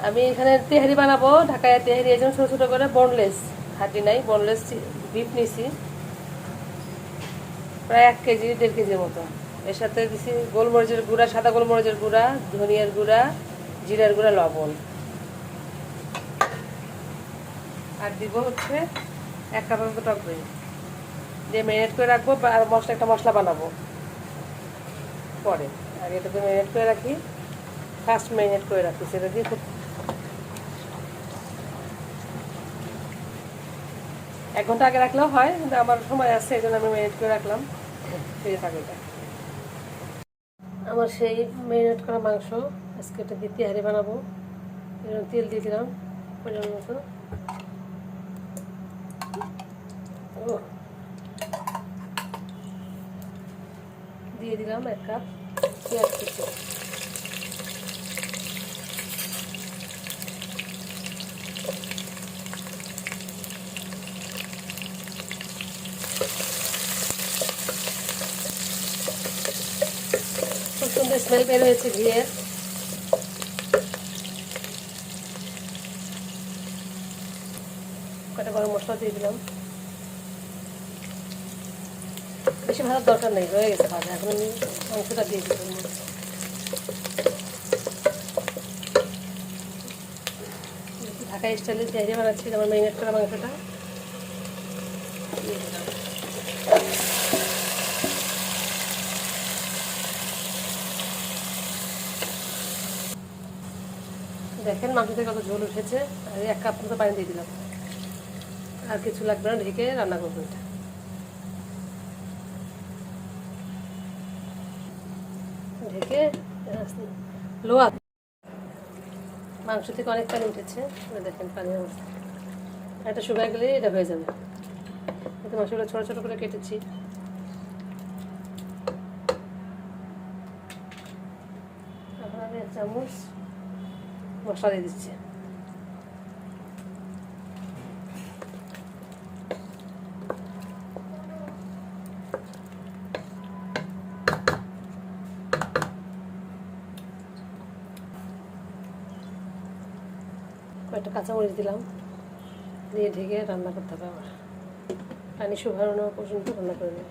আমি এখানে তেহারি বানাবো, ঢাকায় তেহারি, এই জন্য ছোটো ছোটো করে বোনলেস, হাড্ডি নাই, বোনলেস বিফ নিছি প্রায় 1 কেজি 1.5 কেজির মতো। এর সাথে দিছি গোলমরিচের গুঁড়া, সাদা গোলমরিচের গুঁড়া, ধনিয়ার গুঁড়া, জিরার গুঁড়া, লবণ। আর দিব হচ্ছে 1 কাপের মতো টক দই দিয়ে ম্যারিনেট করে রাখবো। আর একটা মশলা বানাবো পরে, আর এটাকে ম্যারিনেট করে রাখি, ফার্স্ট ম্যারিনেট করে রাখি। সেটা দিয়ে খুব 1 ঘন্টা আগে রাখলেও হয়, কিন্তু আমার সময় আছে এই জন্য আমি ম্যারিনেট করে রাখলাম, ফ্রিজে থাকে এটা। আমার সেই ম্যারিনেট করা মাংস আজকে এটা দিয়ে তেহারি বানাবো। তেল দিয়ে দিলাম পরিমাণ মতো, দিয়ে দিলাম 1 কাপ পেঁয়াজ কুচি, খুব সুন্দর স্মেল বের হয়েছে ঘিয়ের। কটা গরম মশলা দিয়ে দিলাম, বেশি ভাজার দরকার নেই, হয়ে গেছে ভাজা। এখন আমি মাংসটা দিয়ে দিলাম। ঢাকা স্টাইলে তেহারি বানাচ্ছি, আমার ম্যারিনেট করা মাংসটা দিয়ে দিলাম। দেখেন মাংসতে কত ঝোল উঠেছে, আর 1 কাপ মতো পানি দিয়ে দিলাম। আর কিছু লাগবে না, ঢেকে রান্না করবো এটা। ঢেকে লো আছে, মাংস থেকে অনেক পানি উঠেছে, দেখেন পানি অবস্থা। এটা শুকায় গেলে এটা হয়ে যাবে। কিন্তু মাংসগুলো ছোটো ছোটো করে কেটেছি। এখন আমি 1 চামচ মশলা দিয়ে দিচ্ছি। কয়েকটা কাঁচামরিচ দিলাম, দিয়ে ঢেকে রান্না করতে হবে। আবার পানি শুকানো পর্যন্ত রান্না করে নেব।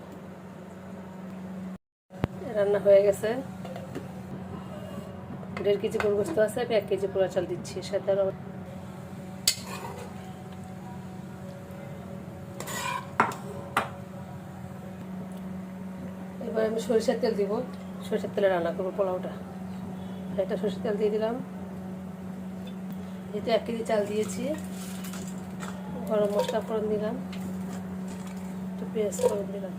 রান্না হয়ে গেছে। 1.5 কেজি গরু গোস্ত আছে, আমি 1 কেজি পোড়া চাল দিচ্ছি। সাথে আরও এবার আমি সরিষার তেল দিব, সরিষার তেলে রান্না করবো পোলাওটা। এটা সরিষার তেল দিয়ে দিলাম। যেহেতু 1 কেজি চাল দিয়েছি, গরম মশলা ফোড়ন দিলাম, একটু পেঁয়াজ ফোড়ন দিলাম,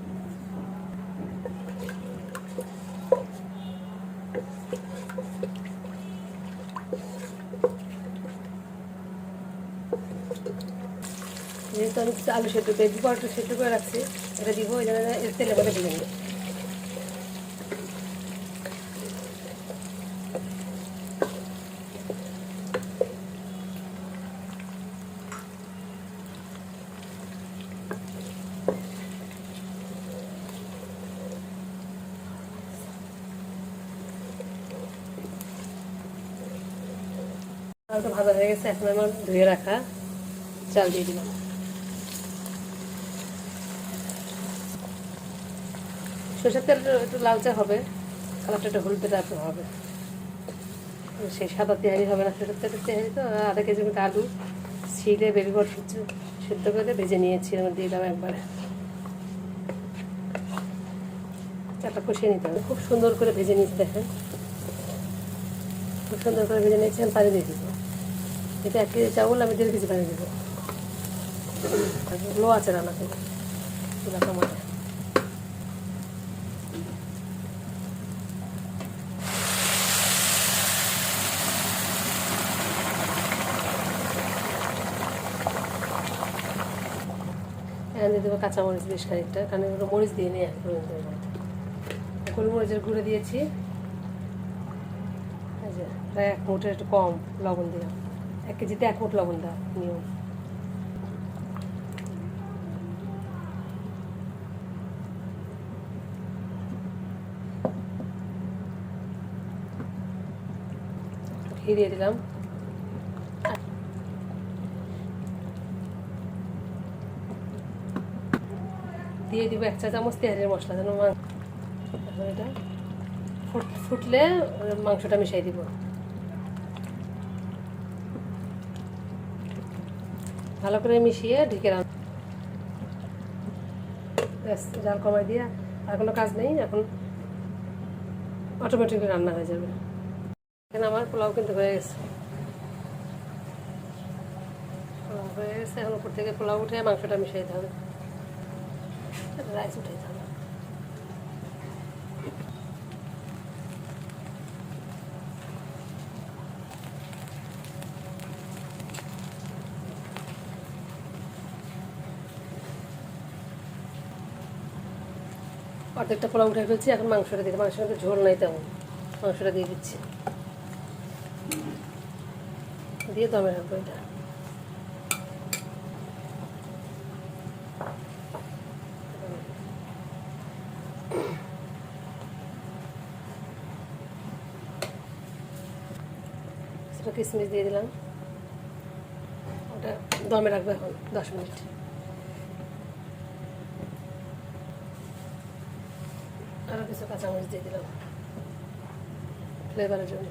যেহেতু আমি আলু সেদ্ধ করে দিব, একটু সেদ্ধ করে রাখছি, এটা দিব। এই জন্য তেলে করে ভেজে নিই। আলুটা ভাজা হয়ে গেছে, এখন আমার ধুয়ে রাখা চাল দিয়ে দিলাম। সরষের তেল একটু লালচে হবে, কালারটা একটু হলুদে টাইপের হবে, সেই সাদা তেহারি হবে না। সরষের তেলের তেহারি তো। 1/2 কেজি মতো আলু ছিলে বেবি কর্ন সিদ্ধ করে ভেজে নিয়েছি, আমি দিয়ে দিলাম একবারে। চালটা কষিয়ে নিতে হবে, খুব সুন্দর করে ভেজে নিয়েছি। দেখেন খুব সুন্দর করে ভেজে নিয়েছি। আমি পানি দিয়ে দিব। এটা 1 কেজি চাউল, আমি 1.5 কেজি পানি দেবো। লো আছে রান্না করবো চুলা টমাটো। এখানে দিয়ে দেবো কাঁচামরিচ বেশ খানিকটা, কারণ এগুলো মরিচ দিয়ে নিয়ে গোলমরিচের গুঁড়ো দিয়েছি। এই যে প্রায় 1 মুঠের একটু কম লবণ দিলাম। 1 কেজিতে 1 মুঠ লবণ দেওয়া নিয়ম। ঘি দিয়ে দিলাম। দিয়ে দিব 1 চা চামচ তেহারির মশলা, যেন এখন এটা ফুটলে মাংসটা মিশাই দিব। ভালো করে মিশিয়ে ঢেকে রাখবো। জাল কমাই দিয়ে আর কোনো কাজ নেই, এখন অটোমেটিক রান্না হয়ে যাবে। এখানে আমার পোলাও কিন্তু হয়ে গেছে, এখন উপর থেকে পোলাও উঠে মাংসটা মিশাইতে হবে, রাইস উঠাইতে হবে। অর্ধেকটা পোলাও উঠে ফেলছি, এখন মাংসটা দিতে, মাংসের মধ্যে ঝোল নাই তেমন, মাংসটা দিয়ে দিচ্ছি, দিয়ে দমে রাখবো। এটা সেটা কিশমিশ দিয়ে দিলাম, ওটা দমে রাখবো এখন 10 মিনিট। আরও কিছু কাঁচামরিচ দিয়ে দিলাম ফ্লেভারের জন্য।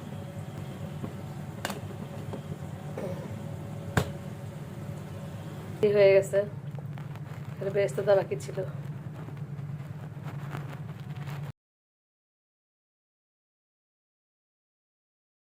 হয়ে গেছে, বেরেস্তাটা বাকি ছিল।